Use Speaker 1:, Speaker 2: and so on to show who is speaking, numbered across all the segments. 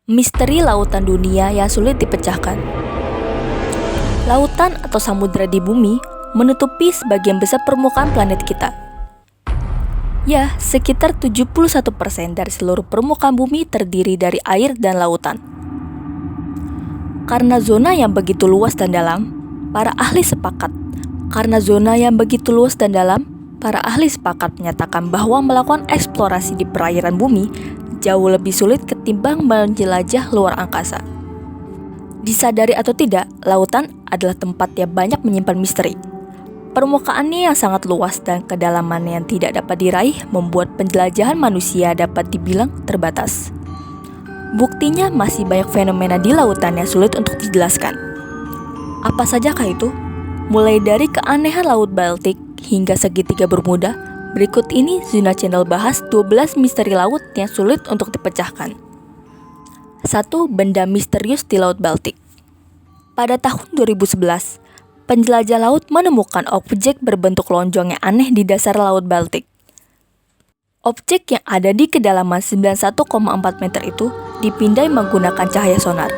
Speaker 1: Misteri lautan dunia yang sulit dipecahkan. Lautan atau samudera di bumi menutupi sebagian besar permukaan planet kita. Ya, sekitar 71% dari seluruh permukaan bumi terdiri dari air dan lautan. Karena zona yang begitu luas dan dalam, para ahli sepakat menyatakan bahwa melakukan eksplorasi di perairan bumi jauh lebih sulit ketimbang menjelajah luar angkasa. Disadari atau tidak, lautan adalah tempat yang banyak menyimpan misteri. Permukaannya yang sangat luas dan kedalamannya yang tidak dapat diraih membuat penjelajahan manusia dapat dibilang terbatas. Buktinya masih banyak fenomena di lautan yang sulit untuk dijelaskan. Apa sajakah itu? Mulai dari keanehan Laut Baltik hingga segitiga Bermuda, berikut ini Zuna Channel bahas 12 misteri laut yang sulit untuk dipecahkan. 1. Benda misterius di Laut Baltik. Pada tahun 2011, penjelajah laut menemukan objek berbentuk lonjong yang aneh di dasar Laut Baltik. Objek yang ada di kedalaman 91,4 meter itu dipindai menggunakan cahaya sonar.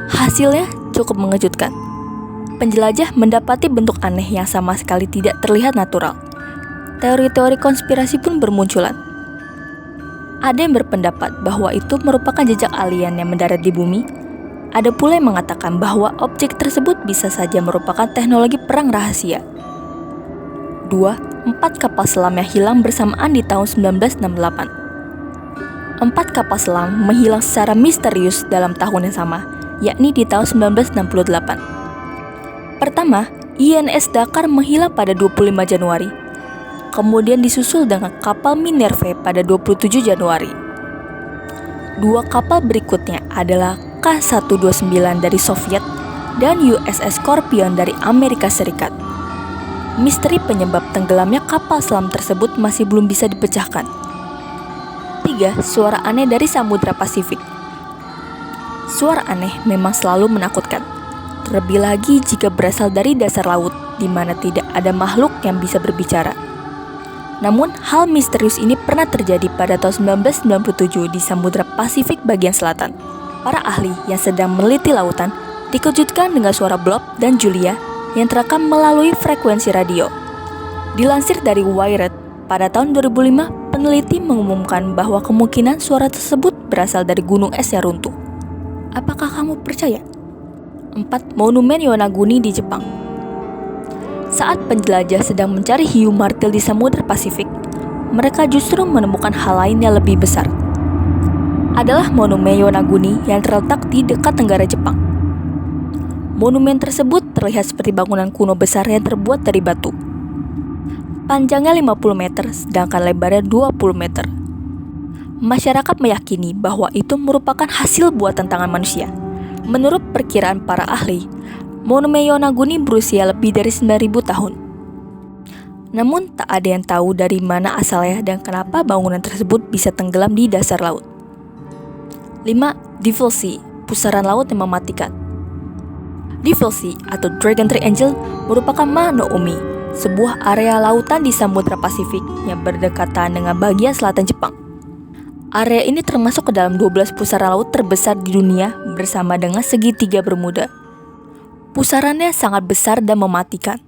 Speaker 1: Hasilnya cukup mengejutkan. Penjelajah mendapati bentuk aneh yang sama sekali tidak terlihat natural. Teori-teori konspirasi pun bermunculan. Ada yang berpendapat bahwa itu merupakan jejak alien yang mendarat di bumi. Ada pula yang mengatakan bahwa objek tersebut bisa saja merupakan teknologi perang rahasia. 2. 4 kapal selam yang hilang bersamaan di tahun 1968. 4 kapal selam menghilang secara misterius dalam tahun yang sama, yakni di tahun 1968. Pertama, INS Dakar menghilang pada 25 Januari. Kemudian disusul dengan kapal Minerve pada 27 Januari. Dua kapal berikutnya adalah K-129 dari Soviet dan USS Scorpion dari Amerika Serikat. Misteri penyebab tenggelamnya kapal selam tersebut masih belum bisa dipecahkan. 3. Suara aneh dari Samudra Pasifik. Suara aneh memang selalu menakutkan. Terlebih lagi jika berasal dari dasar laut, di mana tidak ada makhluk yang bisa berbicara. Namun, hal misterius ini pernah terjadi pada tahun 1997 di Samudra Pasifik bagian selatan. Para ahli yang sedang meneliti lautan dikejutkan dengan suara Blob dan Julia yang terekam melalui frekuensi radio. Dilansir dari Wired, pada tahun 2005, peneliti mengumumkan bahwa kemungkinan suara tersebut berasal dari gunung es yang runtuh. Apakah kamu percaya? 4. Monumen Yonaguni di Jepang. Saat penjelajah sedang mencari hiu martil di Samudra Pasifik, mereka justru menemukan hal lain yang lebih besar. Adalah Monumen Yonaguni yang terletak di dekat tenggara Jepang. Monumen tersebut terlihat seperti bangunan kuno besar yang terbuat dari batu. Panjangnya 50 meter, sedangkan lebarnya 20 meter. Masyarakat meyakini bahwa itu merupakan hasil buatan tangan manusia. Menurut perkiraan para ahli, Monumen Yonaguni berusia lebih dari 9.000 tahun. Namun tak ada yang tahu dari mana asalnya dan kenapa bangunan tersebut bisa tenggelam di dasar laut. 5. Devil Sea, pusaran laut yang mematikan. Devil Sea atau Dragon Triangle merupakan Mano-Umi, sebuah area lautan di Samudra Pasifik yang berdekatan dengan bagian selatan Jepang. Area ini termasuk ke dalam 12 pusaran laut terbesar di dunia bersama dengan segitiga Bermuda. Pusarannya sangat besar dan mematikan.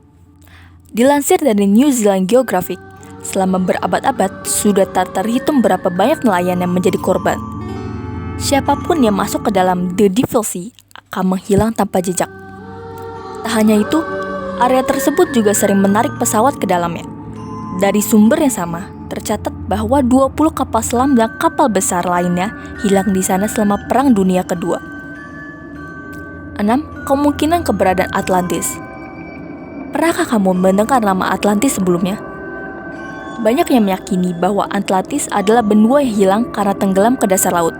Speaker 1: Dilansir dari New Zealand Geographic, selama berabad-abad sudah tak terhitung berapa banyak nelayan yang menjadi korban. Siapapun yang masuk ke dalam The Devil Sea akan menghilang tanpa jejak. Tak hanya itu, area tersebut juga sering menarik pesawat ke dalamnya. Dari sumber yang sama, tercatat bahwa 20 kapal selam dan kapal besar lainnya hilang di sana selama Perang Dunia Kedua. 6. Kemungkinan keberadaan Atlantis. Pernahkah kamu mendengar nama Atlantis sebelumnya? Banyak yang meyakini bahwa Atlantis adalah benua yang hilang karena tenggelam ke dasar laut.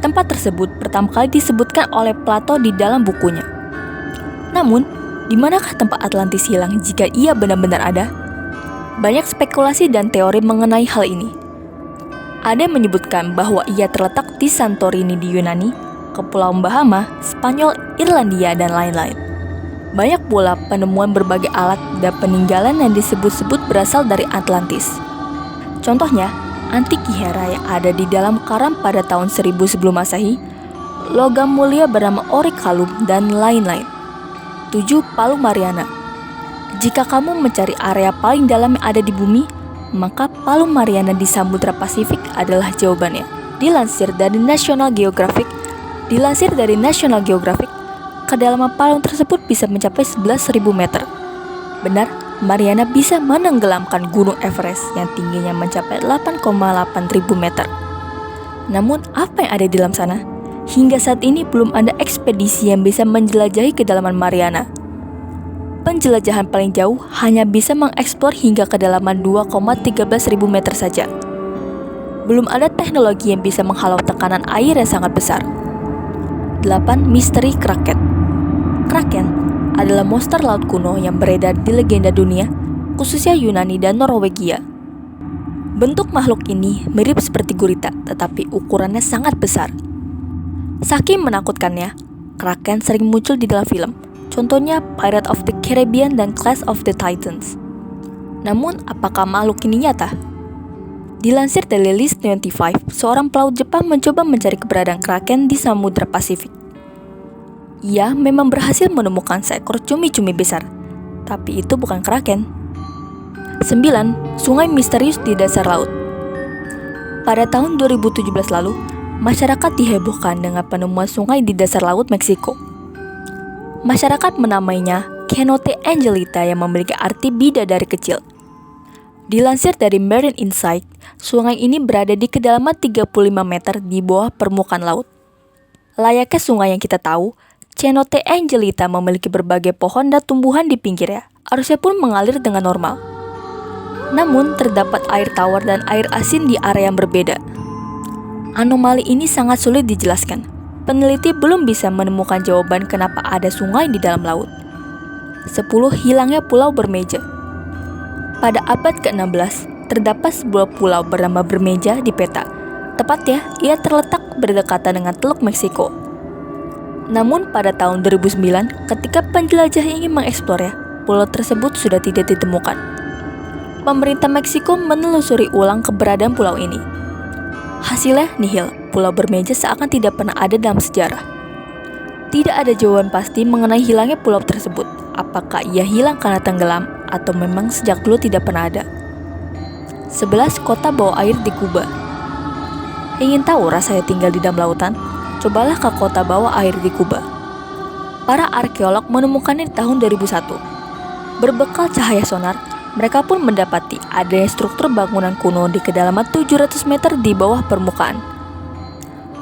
Speaker 1: Tempat tersebut pertama kali disebutkan oleh Plato di dalam bukunya. Namun, di manakah tempat Atlantis hilang jika ia benar-benar ada? Banyak spekulasi dan teori mengenai hal ini. Ada yang menyebutkan bahwa ia terletak di Santorini di Yunani, Kepulauan Bahama, Spanyol, Irlandia, dan lain-lain. Banyak pula penemuan berbagai alat dan peninggalan yang disebut-sebut berasal dari Atlantis. Contohnya, Antikythera yang ada di dalam karang pada tahun 1000 sebelum Masehi, logam mulia bernama Orichalcum, dan lain-lain. 7. Palu Mariana. Jika kamu mencari area paling dalam yang ada di bumi, maka Palu Mariana di Samudra Pasifik adalah jawabannya. Dilansir dari National Geographic, kedalaman palung tersebut bisa mencapai 11.000 meter. Benar, Mariana bisa menenggelamkan Gunung Everest yang tingginya mencapai 8,8 ribu meter. Namun, apa yang ada di dalam sana? Hingga saat ini belum ada ekspedisi yang bisa menjelajahi kedalaman Mariana. Penjelajahan paling jauh hanya bisa mengeksplor hingga kedalaman 2,13 ribu meter saja. Belum ada teknologi yang bisa menghalau tekanan air yang sangat besar. 8. Misteri Kraken. Kraken adalah monster laut kuno yang beredar di legenda dunia, khususnya Yunani dan Norwegia. Bentuk makhluk ini mirip seperti gurita, tetapi ukurannya sangat besar. Saking menakutkannya, Kraken sering muncul di dalam film, contohnya Pirates of the Caribbean dan Clash of the Titans. Namun, apakah makhluk ini nyata? Dilansir dari List25, seorang pelaut Jepang mencoba mencari keberadaan Kraken di Samudra Pasifik. Ia memang berhasil menemukan seekor cumi-cumi besar, tapi itu bukan Kraken. 9. Sungai misterius di dasar laut. Pada tahun 2017 lalu, masyarakat dihebohkan dengan penemuan sungai di dasar laut Meksiko. Masyarakat menamainya Cenote Angelita yang memiliki arti bidadari kecil. Dilansir dari Marine Insight, sungai ini berada di kedalaman 35 meter di bawah permukaan laut. Layaknya sungai yang kita tahu, Cenote Angelita memiliki berbagai pohon dan tumbuhan di pinggirnya, arusnya pun mengalir dengan normal. Namun, terdapat air tawar dan air asin di area yang berbeda. Anomali ini sangat sulit dijelaskan. Peneliti belum bisa menemukan jawaban kenapa ada sungai di dalam laut. 10. Hilangnya Pulau Bermeja. Pada abad ke-16, terdapat sebuah pulau bernama Bermeja di peta. Tepatnya, ia terletak berdekatan dengan Teluk Meksiko. Namun pada tahun 2009, ketika penjelajah ingin mengeksplornya, pulau tersebut sudah tidak ditemukan. Pemerintah Meksiko menelusuri ulang keberadaan pulau ini. Hasilnya nihil, Pulau Bermeja seakan tidak pernah ada dalam sejarah. Tidak ada jawaban pasti mengenai hilangnya pulau tersebut. Apakah ia hilang karena tenggelam, atau memang sejak dulu tidak pernah ada. 11. Kota bawah air di Kuba. Ingin tahu rasanya tinggal di dalam lautan? Cobalah ke kota bawah air di Kuba. Para arkeolog menemukannya di tahun 2001. Berbekal cahaya sonar, mereka pun mendapati adanya struktur bangunan kuno di kedalaman 700 meter di bawah permukaan.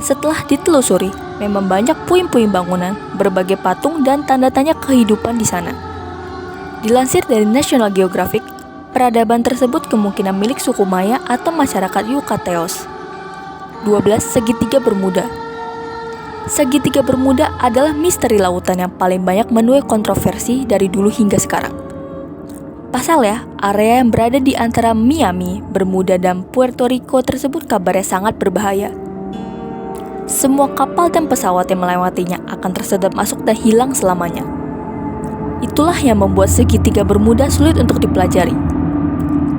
Speaker 1: Setelah ditelusuri, memang banyak puing-puing bangunan, berbagai patung, dan tanda tanya kehidupan di sana. Dilansir dari National Geographic, peradaban tersebut kemungkinan milik suku Maya atau masyarakat Yucateos. 12. Segitiga Bermuda. Segitiga Bermuda adalah misteri lautan yang paling banyak menuai kontroversi dari dulu hingga sekarang. Pasalnya, area yang berada di antara Miami, Bermuda, dan Puerto Rico tersebut kabarnya sangat berbahaya. Semua kapal dan pesawat yang melewatinya akan tersedot masuk dan hilang selamanya. Itulah yang membuat segitiga Bermuda sulit untuk dipelajari.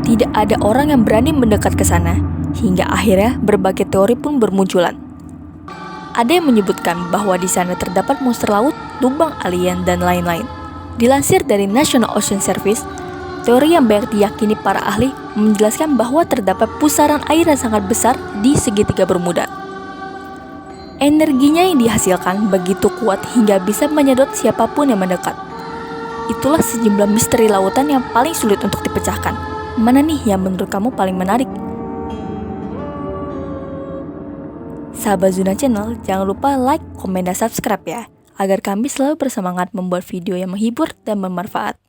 Speaker 1: Tidak ada orang yang berani mendekat ke sana, hingga akhirnya berbagai teori pun bermunculan. Ada yang menyebutkan bahwa di sana terdapat monster laut, lubang alien, dan lain-lain. Dilansir dari National Ocean Service, teori yang banyak diyakini para ahli menjelaskan bahwa terdapat pusaran air yang sangat besar di segitiga Bermuda. Energinya yang dihasilkan begitu kuat hingga bisa menyedot siapapun yang mendekat. Itulah sejumlah misteri lautan yang paling sulit untuk dipecahkan. Mana nih yang menurut kamu paling menarik? Sahabat Zuna Channel, jangan lupa like, komen, dan subscribe ya, agar kami selalu bersemangat membuat video yang menghibur dan bermanfaat.